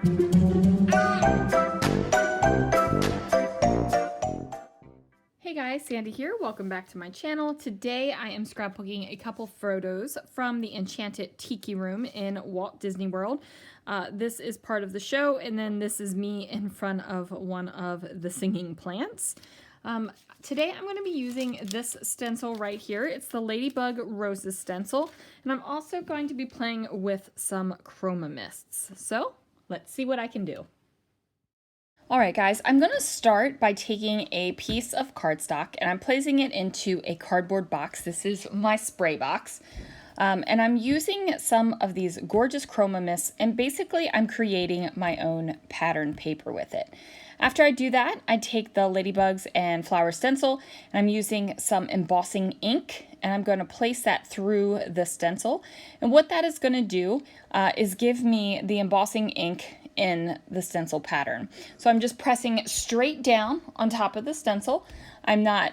Hey guys, Sandy here. Welcome back to my channel. Today I am scrapbooking a couple photos from the Enchanted Tiki Room in Walt Disney World. This is part of the show, and then this is me in front of one of the singing plants. Today I'm going to be using this stencil right here. It's the Ladybug Roses stencil, and I'm also going to be playing with some Chroma Mists. So let's see what I can do. Alright guys, I'm going to start by taking a piece of cardstock and I'm placing it into a cardboard box. This is my spray box. And I'm using some of these gorgeous Chroma Mists, and basically I'm creating my own pattern paper with it. After I do that, I take the Ladybugs and Flower stencil, and I'm using some embossing ink, and I'm going to place that through the stencil. And what that is going to do is give me the embossing ink in the stencil pattern. So I'm just pressing straight down on top of the stencil. I'm not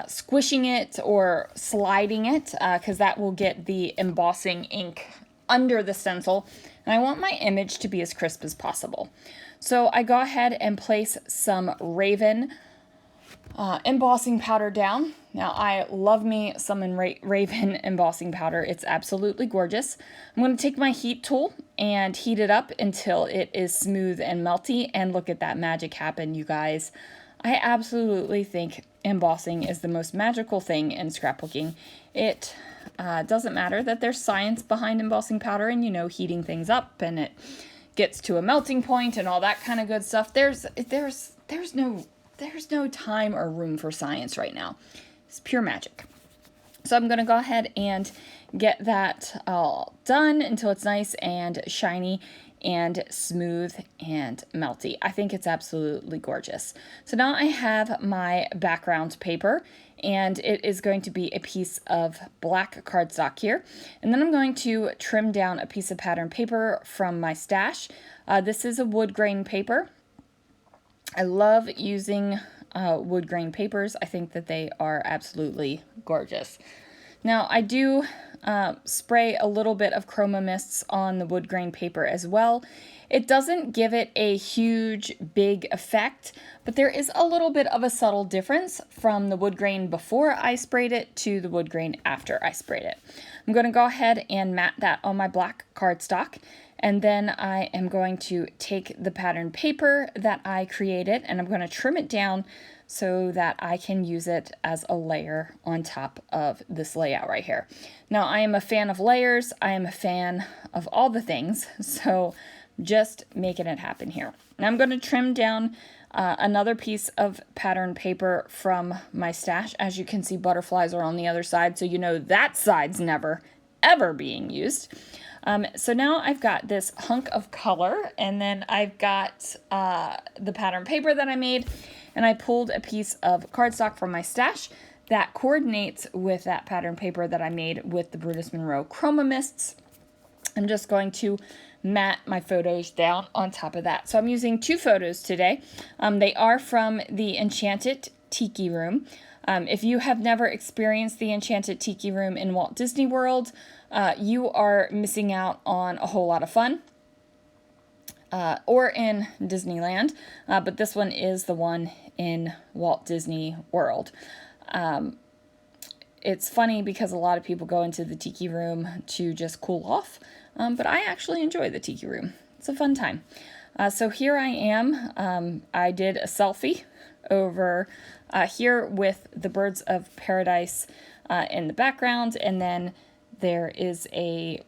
squishing it or sliding it because that will get the embossing ink under the stencil, and I want my image to be as crisp as possible. So I go ahead and place some Raven embossing powder down. Now I love me some Raven embossing powder. It's absolutely gorgeous. I'm going to take my heat tool and heat it up until it is smooth and melty, and look at that magic happen, you guys. I absolutely think embossing is the most magical thing in scrapbooking. It doesn't matter that there's science behind embossing powder and, you know, heating things up and it gets to a melting point and all that kind of good stuff. There's no time or room for science right now. It's pure magic. So I'm going to go ahead and get that all done until it's nice and shiny and smooth and melty. I think it's absolutely gorgeous. So now I have my background paper, and it is going to be a piece of black cardstock here. And then I'm going to trim down a piece of pattern paper from my stash. This is a wood grain paper. I love using wood grain papers. I think that they are absolutely gorgeous. Now I do spray a little bit of Chroma Mists on the wood grain paper as well. It doesn't give it a huge big effect, but there is a little bit of a subtle difference from the wood grain before I sprayed it to the wood grain after I sprayed it. I'm going to go ahead and mat that on my black cardstock, and then I am going to take the pattern paper that I created and I'm going to trim it down so that I can use it as a layer on top of this layout right here. Now I am a fan of layers, I am a fan of all the things, so just making it happen here. Now I'm going to trim down another piece of pattern paper from my stash. As you can see, butterflies are on the other side, so you know that side's never ever being used. So now I've got this hunk of color, and then I've got the pattern paper that I made, and I pulled a piece of cardstock from my stash that coordinates with that pattern paper that I made with the Brutus Monroe Chroma Mists. I'm just going to mat my photos down on top of that. So I'm using two photos today. They are from the Enchanted Tiki Room. If you have never experienced the Enchanted Tiki Room in Walt Disney World, you are missing out on a whole lot of fun. Or in Disneyland, but this one is the one in Walt Disney World. It's funny because a lot of people go into the Tiki Room to just cool off, but I actually enjoy the Tiki Room. It's a fun time. So here I am. I did a selfie over here with the Birds of Paradise in the background, and then there is a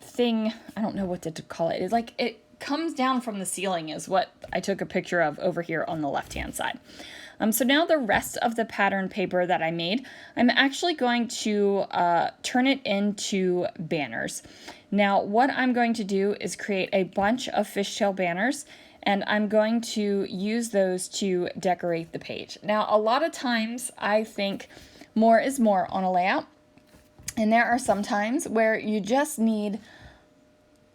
thing, I don't know what to call it. It's like it comes down from the ceiling is what I took a picture of over here on the left hand side. So now the rest of the pattern paper that I made, I'm actually going to turn it into banners. Now what I'm going to do is create a bunch of fishtail banners, and I'm going to use those to decorate the page. Now a lot of times I think more is more on a layout, and there are some times where you just need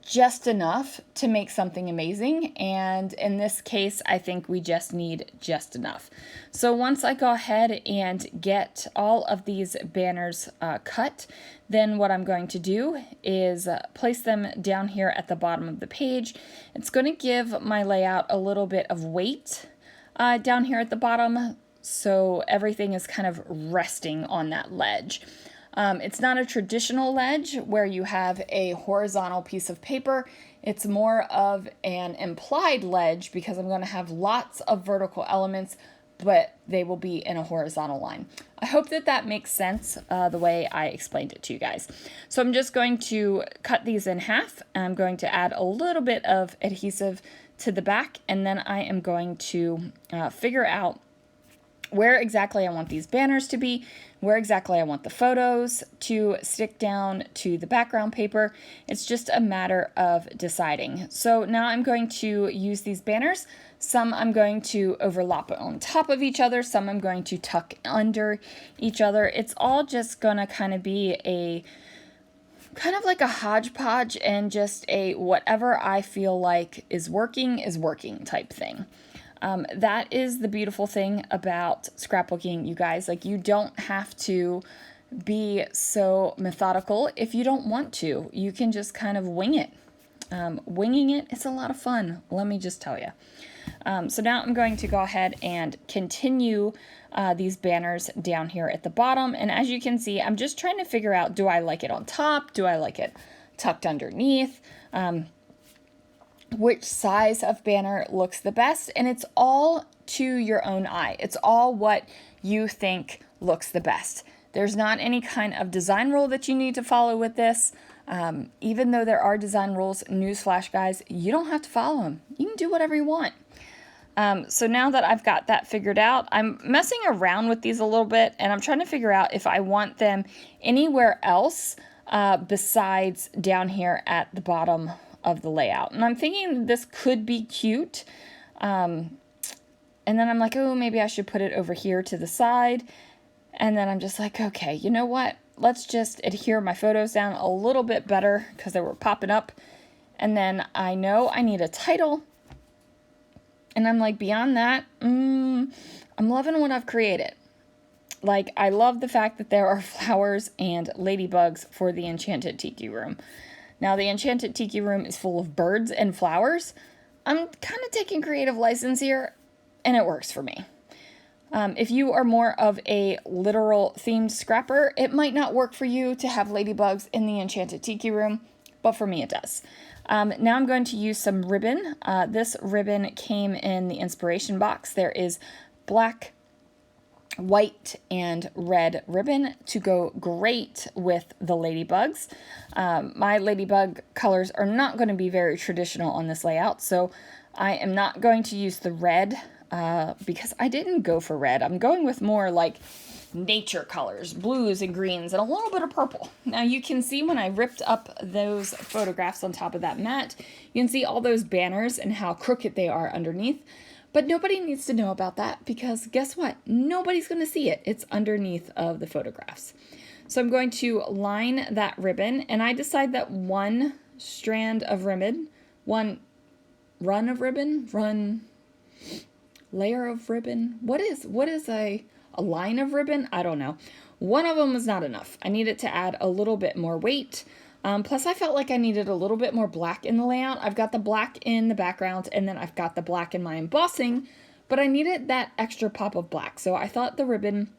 just enough to make something amazing. And in this case, I think we just need just enough. So once I go ahead and get all of these banners cut, then what I'm going to do is place them down here at the bottom of the page. It's going to give my layout a little bit of weight down here at the bottom, so everything is kind of resting on that ledge. It's not a traditional ledge where you have a horizontal piece of paper. It's more of an implied ledge because I'm going to have lots of vertical elements, but they will be in a horizontal line. I hope that that makes sense the way I explained it to you guys. So I'm just going to cut these in half, and I'm going to add a little bit of adhesive to the back, and then I am going to figure out where exactly I want these banners to be, where exactly I want the photos to stick down to the background paper. It's just a matter of deciding. So now I'm going to use these banners. Some I'm going to overlap on top of each other, some I'm going to tuck under each other. It's all just gonna kind of be a kind of like a hodgepodge and just a whatever I feel like is working type thing. That is the beautiful thing about scrapbooking, you guys. Like, you don't have to be so methodical if you don't want to. You can just kind of wing it. Winging it is a lot of fun, let me just tell you. So now I'm going to go ahead and continue these banners down here at the bottom. And as you can see, I'm just trying to figure out, do I like it on top? Do I like it tucked underneath? Which size of banner looks the best, and it's all to your own eye. It's all what you think looks the best. There's not any kind of design rule that you need to follow with this. Even though there are design rules, newsflash guys, you don't have to follow them. You can do whatever you want. So now that I've got that figured out, I'm messing around with these a little bit, and I'm trying to figure out if I want them anywhere else besides down here at the bottom of the layout. And I'm thinking this could be cute. And then I'm like, oh, maybe I should put it over here to the side. And then I'm just like, okay, you know what? Let's just adhere my photos down a little bit better because they were popping up. And then I know I need a title. And I'm like, beyond that, I'm loving what I've created. Like, I love the fact that there are flowers and ladybugs for the Enchanted Tiki Room. Now, the Enchanted Tiki Room is full of birds and flowers. I'm kind of taking creative license here, and it works for me. If you are more of a literal themed scrapper, it might not work for you to have ladybugs in the Enchanted Tiki Room, but for me it does. Now I'm going to use some ribbon. This ribbon came in the inspiration box. There is black, white, and red ribbon to go great with the ladybugs. My ladybug colors are not going to be very traditional on this layout, so I am not going to use the red because I didn't go for red. I'm going with more like nature colors, blues and greens, and a little bit of purple. Now you can see when I ripped up those photographs on top of that mat, you can see all those banners and how crooked they are underneath. But nobody needs to know about that because guess what? Nobody's going to see it. It's underneath of the photographs. So I'm going to line that ribbon, and I decide that one strand of ribbon, one layer of ribbon. What is a line of ribbon? I don't know. One of them is not enough. I needed to add a little bit more weight. Plus I felt like I needed a little bit more black in the layout. I've got the black in the background, and then I've got the black in my embossing, but I needed that extra pop of black. So I thought the ribbon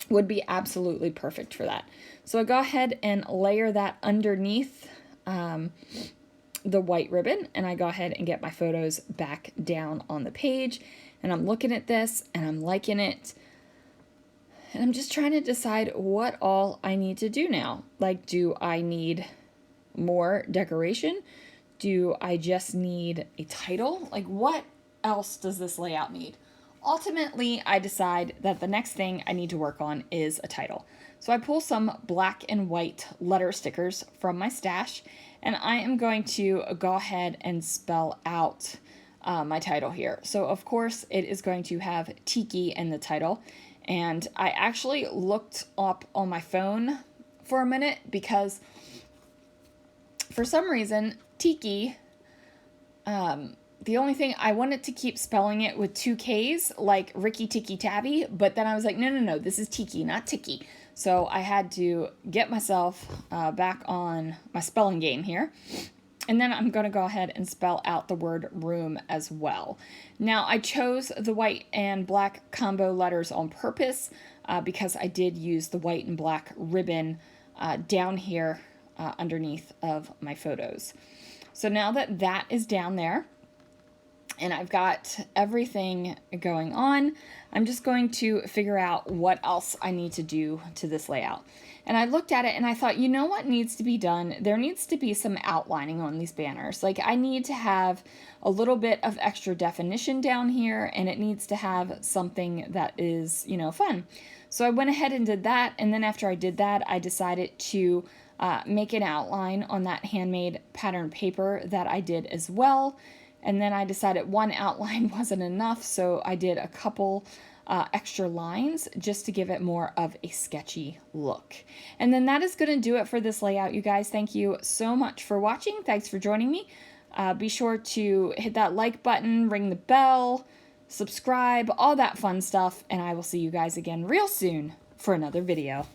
would be absolutely perfect for that. So I go ahead and layer that underneath the white ribbon, and I go ahead and get my photos back down on the page, and I'm looking at this and I'm liking it. And I'm just trying to decide what all I need to do now. Like, do I need more decoration? Do I just need a title? Like, what else does this layout need? Ultimately, I decide that the next thing I need to work on is a title. So I pull some black and white letter stickers from my stash, and I am going to go ahead and spell out my title here. So of course it is going to have Tiki in the title. And I actually looked up on my phone for a minute because for some reason TIki. The only thing, I wanted to keep spelling it with 2 Ks, like Ricky Tikki Tavi, but then I was like, no, this is TIki, not TIki. So I had to get myself back on my spelling game here. And then I'm going to go ahead and spell out the word room as well. Now, I chose the white and black combo letters on purpose because I did use the white and black ribbon down here underneath of my photos. So now that that is down there, and I've got everything going on, I'm just going to figure out what else I need to do to this layout. And I looked at it and I thought, you know what needs to be done? There needs to be some outlining on these banners. Like, I need to have a little bit of extra definition down here, and it needs to have something that is, you know, fun. So I went ahead and did that, and then after I did that, I decided to make an outline on that handmade pattern paper that I did as well. And then I decided one outline wasn't enough, so I did a couple extra lines just to give it more of a sketchy look. And then that is going to do it for this layout, you guys. Thank you so much for watching. Thanks for joining me. Be sure to hit that like button, ring the bell, subscribe, all that fun stuff, and I will see you guys again real soon for another video.